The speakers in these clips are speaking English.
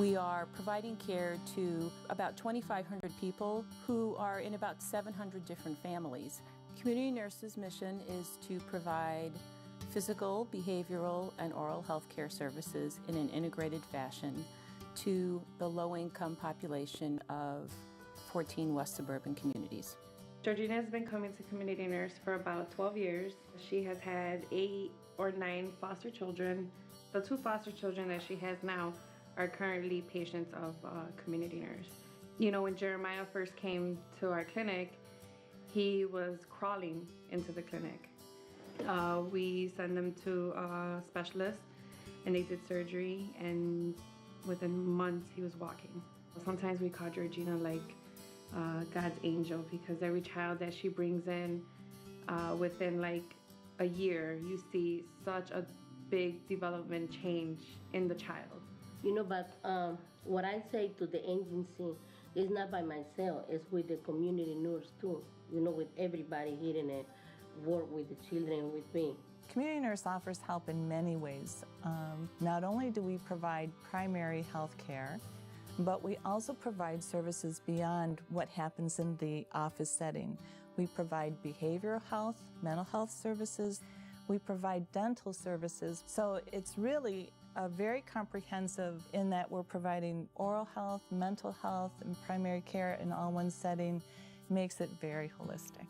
We are providing care to about 2,500 people who are in about 700 different families. Community nurses' mission is to provide physical, behavioral, and oral health care services in an integrated fashion to the low-income population of 14 West Suburban communities. Georgina has been coming to community nurse for about 12 years. She has had 8 or 9 foster children. The 2 foster children that she has now are currently patients of community nurse. You know, when Jeremiah first came to our clinic, he was crawling into the clinic. We sent him to a specialist and they did surgery, and within months he was walking. Sometimes we call Georgina like God's angel, because every child that she brings in within like a year, you see such a big development change in the child. You know, but what I say to the agency is not by myself, it's with the community nurse too. You know, with everybody here in it, work with the children with me. Community nurse offers help in many ways. Not only do we provide primary health care, but we also provide services beyond what happens in the office setting. We provide behavioral health, mental health services. We provide dental services. So it's really very comprehensive in that we're providing oral health, mental health, and primary care in all one setting. Makes it very holistic.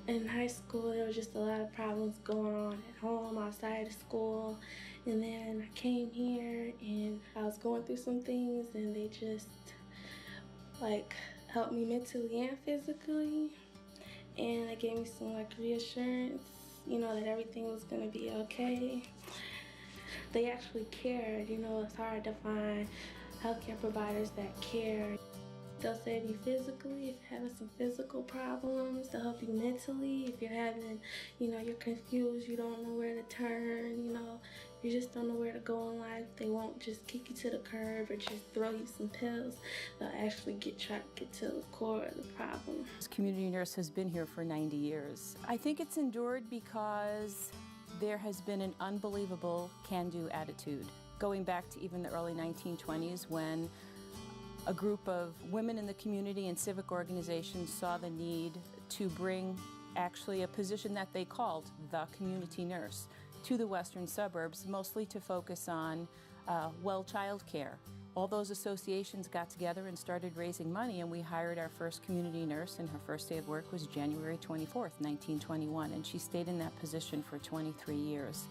In high school, there was just a lot of problems going on at home, outside of school. And then I came here and I was going through some things, and they just like helped me mentally and physically. And it gave me some like reassurance, you know, that everything was gonna be okay. They actually cared. You know, it's hard to find healthcare providers that care. They'll save you physically if you're having some physical problems. They'll help you mentally if you're having, you know, you're confused, you don't know where to turn, you know, you just don't know where to go in life. They won't just kick you to the curb or just throw you some pills. They'll actually try to get to the core of the problem. This community nurse has been here for 90 years. I think it's endured because there has been an unbelievable can-do attitude, going back to even the early 1920s when a group of women in the community and civic organizations saw the need to bring actually a position that they called the community nurse to the western suburbs, mostly to focus on well child care. All those associations got together and started raising money, and we hired our first community nurse, and her first day of work was January 24th, 1921, and she stayed in that position for 23 years.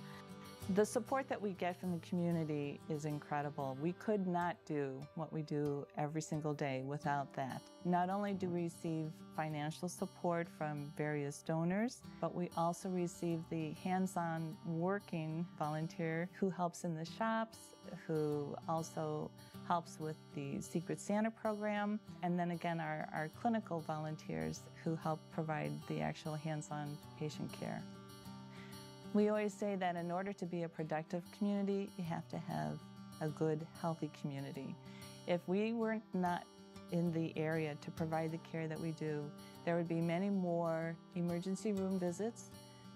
The support that we get from the community is incredible. We could not do what we do every single day without that. Not only do we receive financial support from various donors, but we also receive the hands-on working volunteer who helps in the shops, who also helps with the Secret Santa program, and then again our clinical volunteers who help provide the actual hands-on patient care. We always say that in order to be a productive community, you have to have a good, healthy community. If we were not in the area to provide the care that we do, there would be many more emergency room visits.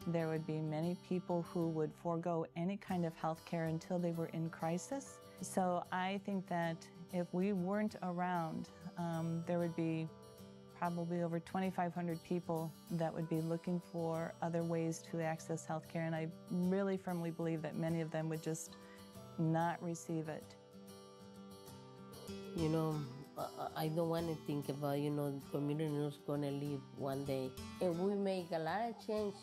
There would be many people who would forego any kind of health care until they were in crisis. So I think that if we weren't around, there would be probably over 2,500 people that would be looking for other ways to access health care, and I really firmly believe that many of them would just not receive it. You know, I don't want to think about, you know, the community nurse going to leave one day. If we make a lot of change,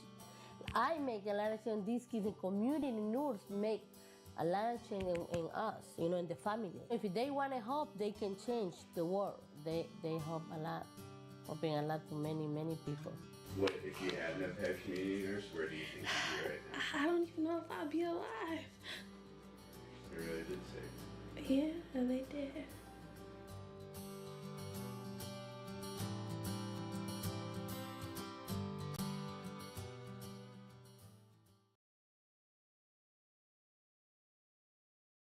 I make a lot of change, these kids in community nurse make a lot of change in us, you know, in the family. If they want to help, they can change the world. They help a lot. Helping a lot to many people. What if you hadn't have had community nurse? Where do you think you'd be right now? I don't even know if I'll be alive. They really did say. Yeah, they did.